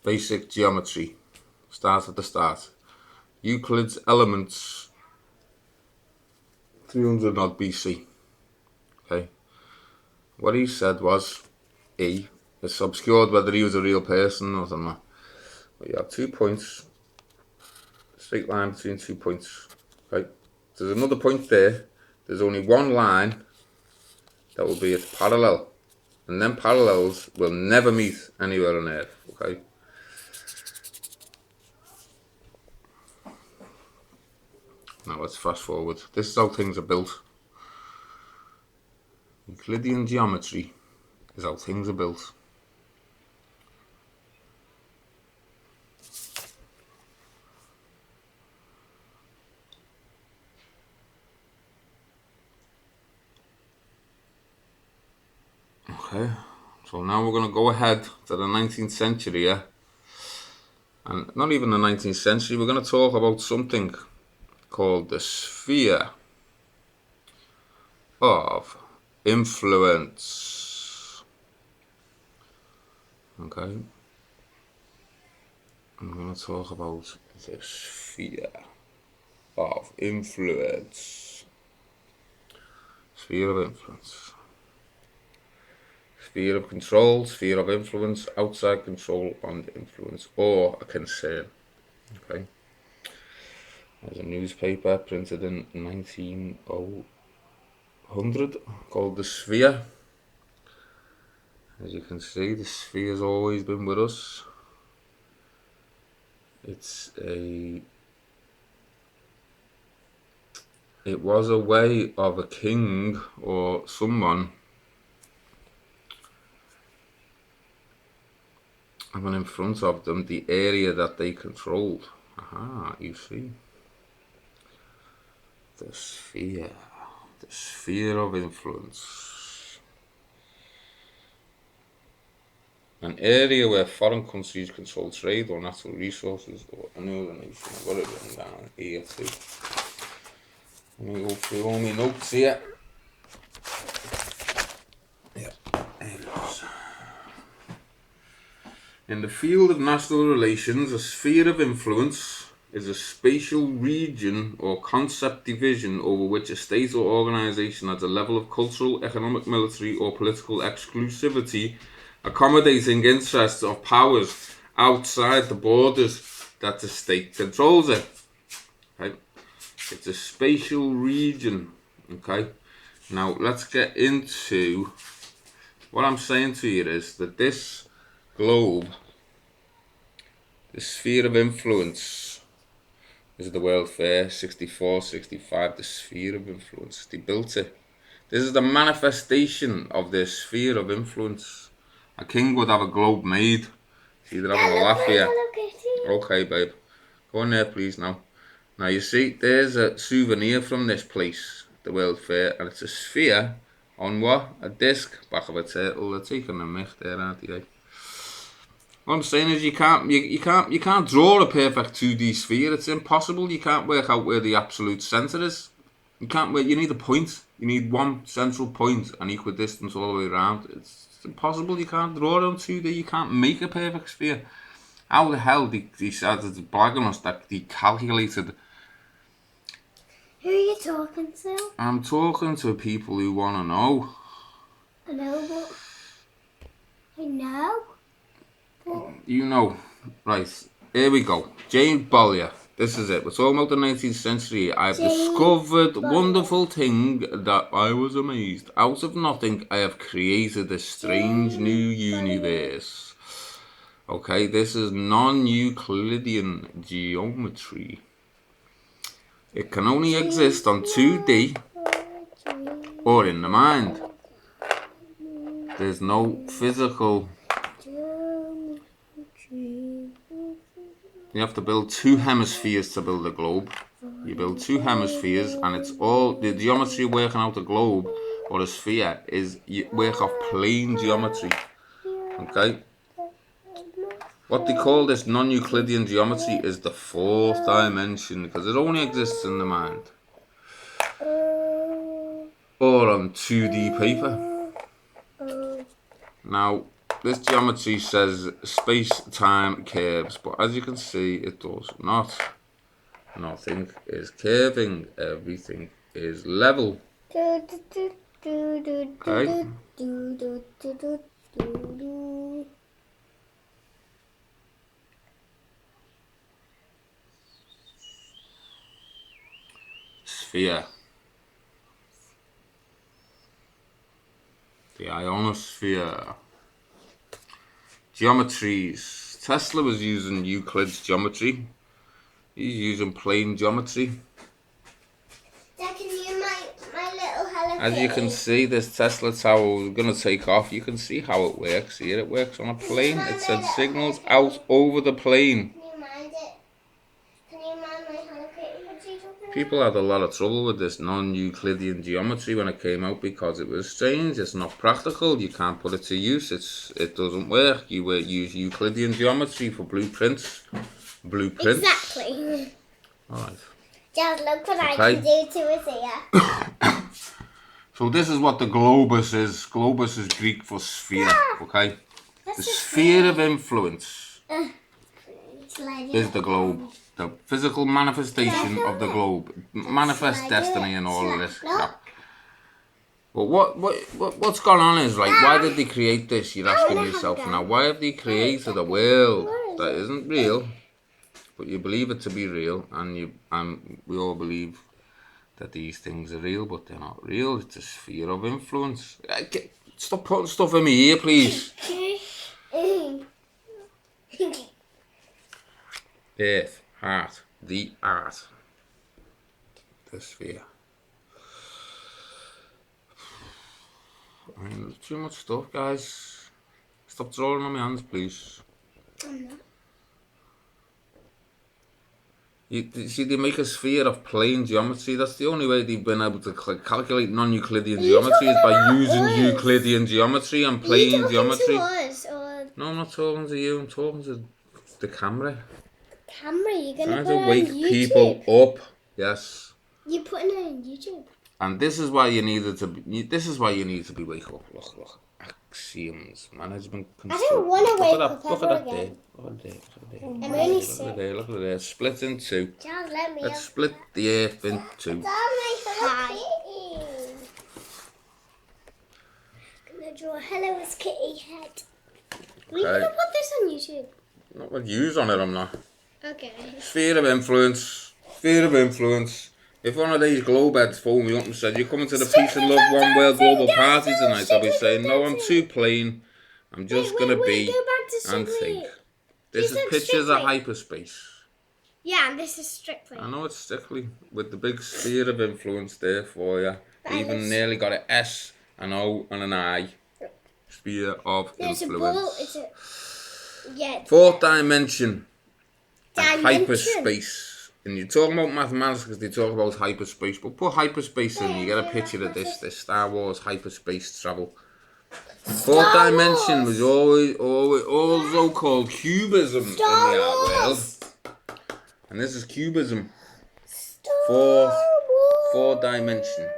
basic geometry. Start at the start. Euclid's Elements, 300 odd BC. Okay. What he said was, it's obscured whether he was a real person or something. But you have 2 points, straight line between 2 points. Okay. There's another point there. There's only one line that will be its parallel. And then parallels will never meet anywhere on Earth. Okay. Now let's fast forward. This is how things are built. Euclidean geometry is how things are built. Okay, so now we're going to go ahead to the 19th century, yeah? And not even the 19th century, we're going to talk about something called the sphere of influence. Okay, I'm going to talk about the sphere of influence. Sphere of influence. Sphere of control, sphere of influence, outside control and influence, or a concern. Okay. There's a newspaper printed in 1900 called The Sphere. As you can see, the sphere's always been with us. It was a way of a king or someone having in front of them the area that they controlled. Aha, you see. The sphere of influence. An area where foreign countries control trade or natural resources or another nation. I've got it written down here too. Let me go through all my notes here. Yeah, there it is. In the field of national relations, a sphere of influence is a spatial region or concept division over which a state or organization has a level of cultural, economic, military, or political exclusivity, accommodating interests of powers outside the borders that the state controls it. Okay? It's a spatial region. Okay? Now let's get into what I'm saying to you is that this globe, the sphere of influence, is the World Fair 64, 65, the sphere of influence. They built it. This is the manifestation of their sphere of influence. A king would have a globe made. See, they're having a laugh here. Okay, babe. Go on there, please, now. Now, you see, there's a souvenir from this place, the World Fair, and it's a sphere on what? A disc, back of a turtle. They're taking a mick there, aren't they? What I'm saying is you can't draw a perfect 2D sphere. It's impossible. You can't work out where the absolute centre is. You need a point. You need one central point and equidistance all the way around. It's impossible. You can't draw it on 2D. You can't make a perfect sphere. How the hell they said it's blagging us that they calculated? Who are you talking to? I'm talking to people who want to know. I know, but I know. You know, right, here we go. James Bollier, this is it. We're talking about the 19th century. I've discovered a wonderful thing that I was amazed. Out of nothing, I have created a strange new universe. Okay, this is non-Euclidean geometry. It can only exist on 2D or in the mind. There's no physical. You have to build two hemispheres to build a globe. You build two hemispheres, and it's all the geometry working out a globe or a sphere is work of plane geometry. Okay? What they call this non-Euclidean geometry is the fourth dimension because it only exists in the mind or on 2D paper. Now, this geometry says space-time curves, but as you can see, it does not. Nothing is curving. Everything is level. Okay. Sphere. The ionosphere. Geometries. Tesla was using Euclid's geometry. He's using plane geometry. Dad, can you my little Hello As you can see, this Tesla tower is going to take off. You can see how it works here. It works on a plane. It sends signals out over the plane. Can you mind it? Can you mind my Hello Kitty? What's he talking about? People had a lot of trouble with this non-Euclidean geometry when it came out because it was strange. It's not practical. You can't put it to use. It doesn't work. You use Euclidean geometry for blueprints. Exactly. Alright. Dad, look what I can do to his ear. So this is what the globus is. Globus is Greek for sphere. Okay. The sphere of influence is the globe. The physical manifestation of the globe. Manifest destiny and all of this. Yeah. But what's gone on is, like, why did they create this? You're asking yourself now, why have they created a world that isn't real, but you believe it to be real, and we all believe that these things are real, but they're not real. It's a sphere of influence. Stop putting stuff in my ear, please. Earth, heart, the art, the sphere. I mean, there's too much stuff, guys. Stop drawing on my hands, please. I'm not. You see, they make a sphere of plane geometry. That's the only way they've been able to calculate non-Euclidean geometry is by using Euclidean geometry and plane geometry. No, I'm not talking to you. I'm talking to the camera. Camera, you're gonna Trying put to it wake on YouTube. people up. Yes. You're putting it on YouTube. And this is why you needed to be. This is why you need to be wake up. Look. Axioms, management. I don't want to wake up Look ever at that again. there. Look at there. I'm only Look sick. at there. Look at there. Split in two. Dad, let me Let's up. split the earth in two. Hi. Gonna draw a Hello Kitty head. We're Okay. gonna put this on YouTube. Not with views on it, I'm not. Okay. Sphere of influence. Sphere of influence. If one of these globeheads phoned me up and said, you're coming to the Peace and Love One World Global Party tonight, I'll be saying, no, I'm too plain. I'm just going to be Go back to and Strictly. think. This is said pictures of Strictly. hyperspace. Yeah, and this is Strictly. I know it's Strictly, with the big sphere of influence there for you. But Even it's- nearly got an S, an O and an I. Sphere of There's a influence. ball. It's a... Yeah. Fourth dimension. And Dimension. hyperspace. And you're talking about mathematics because they talk about hyperspace, but put hyperspace in, you get a picture of this Star Wars hyperspace travel. Fourth dimension was always also called cubism in the art world. And this is cubism. Four dimensions.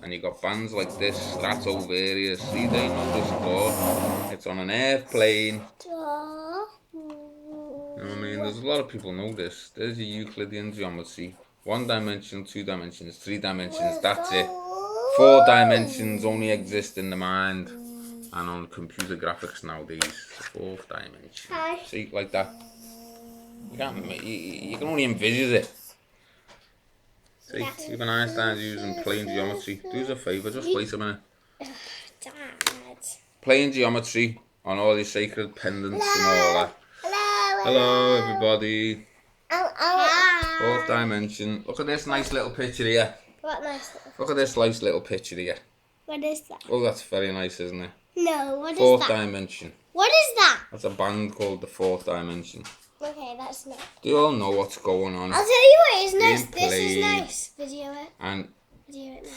And you got bands like this, Stratovarius, see, they know this chord. It's on an airplane. You know what I mean? There's a lot of people know this. There's your Euclidean geometry. 1 dimension, 2 dimensions, 3 dimensions, that's it. 4 dimensions only exist in the mind and on computer graphics nowadays. The 4th dimension. Hi. See, like that. You can only envisage it. See, even Einstein's using plane geometry. Do us a favour, just wait a minute. Dad. Plane geometry on all your sacred pendants and all that. Hello, everybody. Hi. 4th dimension. Look at this nice little picture here. What nice little... Look at this nice little picture here. What is that? Oh, that's very nice, isn't it? No, what is 4th that? dimension. What is that? That's a band called the 4th dimension. Okay, that's not... Do you all know what's going on? I'll tell you what is nice. Being This is played. nice. Video it. And Video it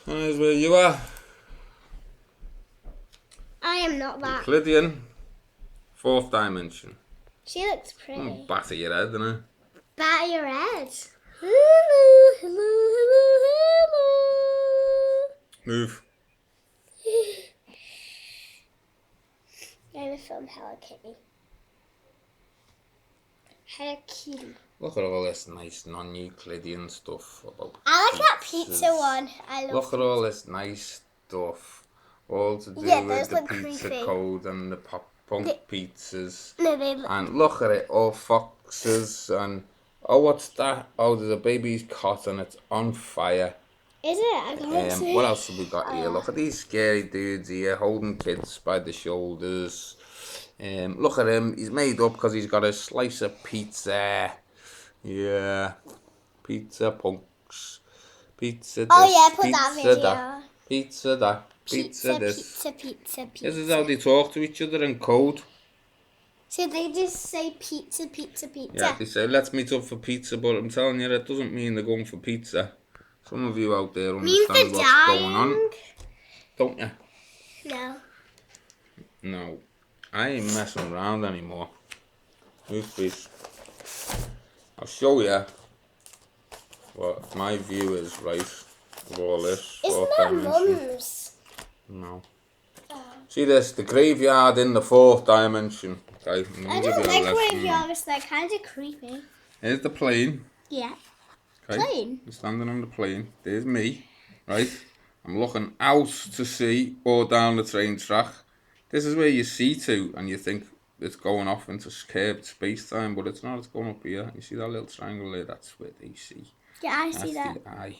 now. there's where you are. I am not that. Euclidean, 4th dimension. She looks pretty. Batter your head, isn't it? Batter your head. Hello. Move. from Hello Kitty. Hello Kitty. Look at all this nice non-Euclidean stuff about I like that pizzas. pizza one. I love Look at all this nice stuff. All to do Yeah, with those the look pizza creepy. code and the punk pizzas. No, they look. And look at it, all foxes and... Oh, what's that? Oh, there's a baby's cot and it's on fire. Is it? I can't see. What else have we got here? Look at these scary dudes here holding kids by the shoulders. Look at him. He's made up because he's got a slice of pizza. Yeah. Pizza punks. Pizza this. Oh yeah, put pizza that video. that. Pizza that. Pizza this. Pizza. This is how they talk to each other in code. So they just say pizza. Yeah, they say, let's meet up for pizza, but I'm telling you, that doesn't mean they're going for pizza. Some of you out there understand what's going on. Don't you? No. No. I ain't messing around anymore. Move, please. I'll show you what my view is, right, of all this. Isn't that Mum's? No. See this, the graveyard in the fourth dimension. Okay, I don't like graveyards, they're kind of creepy. Here's the plane. Yeah. Okay. Plane? I'm standing on the plane. There's me, right? I'm looking out to sea or down the train track. This is where you see to, and you think it's going off into curved space-time, but it's not. It's going up here. You see that little triangle there? That's where they see. Yeah, I see that. That's the eye.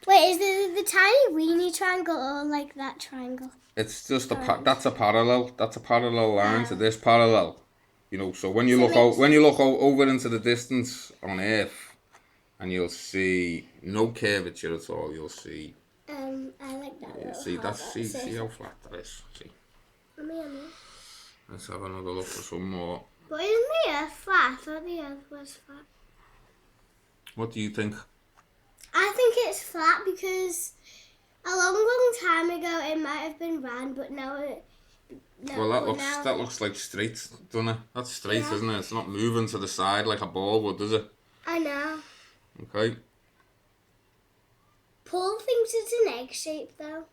Wait, is the tiny weeny triangle or like that triangle? It's just that's a parallel. That's a parallel line to this parallel. You know, so when you look out, over into the distance on Earth, and you'll see no curvature at all. You'll see. I like that. Yeah, see see how flat that is. See. Let's have another look for some more. But isn't the Earth flat? I thought the Earth was flat. What do you think? I think it's flat because a long time ago it might have been round, but now it. No, Well, that looks like straight, doesn't it? That's straight, isn't it? It's not moving to the side like a ball would, does it? I know. Okay. Paul thinks it's an egg shape, though.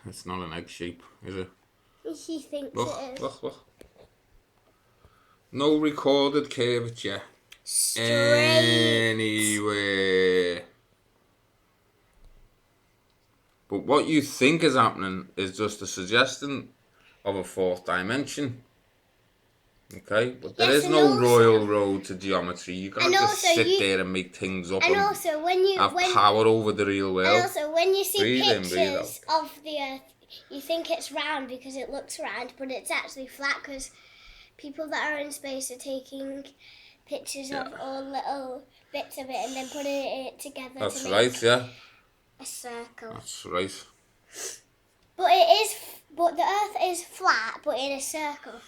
It's not an egg shape, is it? He thinks it is. Look. No recorded curvature. Straight. Anywhere. But what you think is happening is just a suggestion of a fourth dimension. Okay? But there is no royal road to geometry. You can't just sit there and make things up and also when you have power over the real world. And also when you see pictures breathe of the Earth, you think it's round because it looks round, but it's actually flat because people that are in space are taking pictures of all little bits of it and then putting it together That's to right, make yeah. a circle. That's right. But the Earth is flat, but in a circle.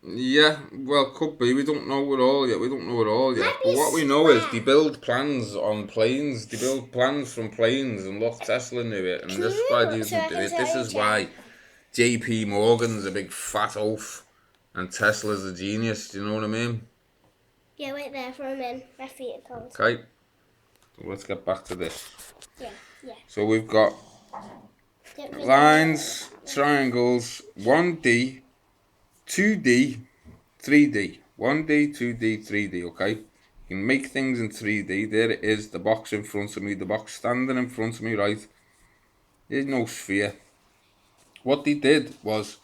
Yeah, well, could be. We don't know it all yet. But what we know is they build plans on planes. They build plans from planes, and look, Tesla knew it, and this is why they didn't do it. This is why JP Morgan's a big fat oaf, and Tesla's a genius. Do you know what I mean? Yeah, wait there for a minute. My feet are cold. Okay. So let's get back to this. Yeah. So we've got lines, triangles, 1D, 2D, 3D. 1D, 2D, 3D, okay? You can make things in 3D. There it is, the box in front of me, the box standing in front of me, right? There's no sphere. What they did was,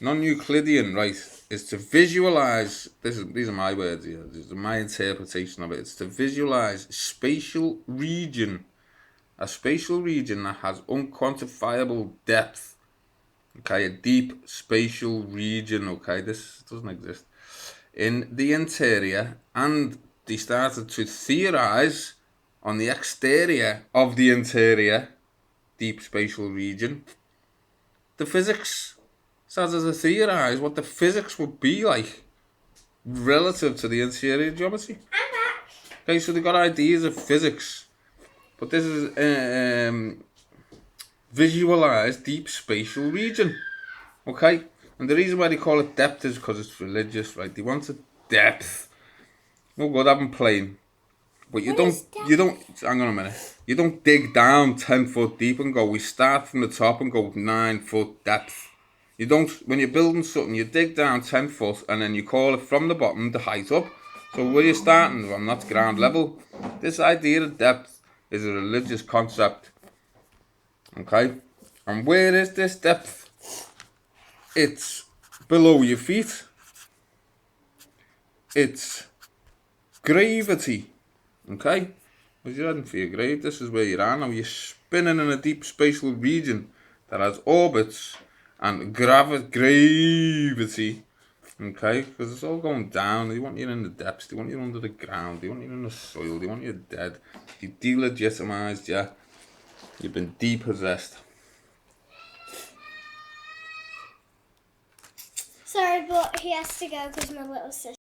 non-Euclidean, right, is to visualize, these are my words here, this is my interpretation of it, it's to visualize spatial region, a spatial region that has unquantifiable depth. Okay, a deep spatial region, okay, this doesn't exist, in the interior, and they started to theorize on the exterior of the interior, deep spatial region, the physics. Started to theorize what the physics would be like relative to the interior geometry. I'm back. Okay, so they got ideas of physics, but this is visualized deep spatial region, okay? And the reason why they call it depth is because it's religious, right? They wanted depth. No good having plane, but you don't, hang on a minute, you don't dig down 10 foot deep and go, we start from the top and go 9 foot depth. You don't, when you're building something, you dig down 10 foot and then you call it from the bottom the height up. So where you're starting from, that's ground level. This idea of depth is a religious concept. Okay? And where is this depth? It's below your feet. It's gravity. Okay? As you're heading for your grave, this is where you are now. You're spinning in a deep spatial region that has orbits and gravity. Okay? Because it's all going down. They want you in the depths. They want you under the ground. They want you in the soil. They want you dead. They delegitimized you. You've been depossessed. Sorry, but he has to go because my little sister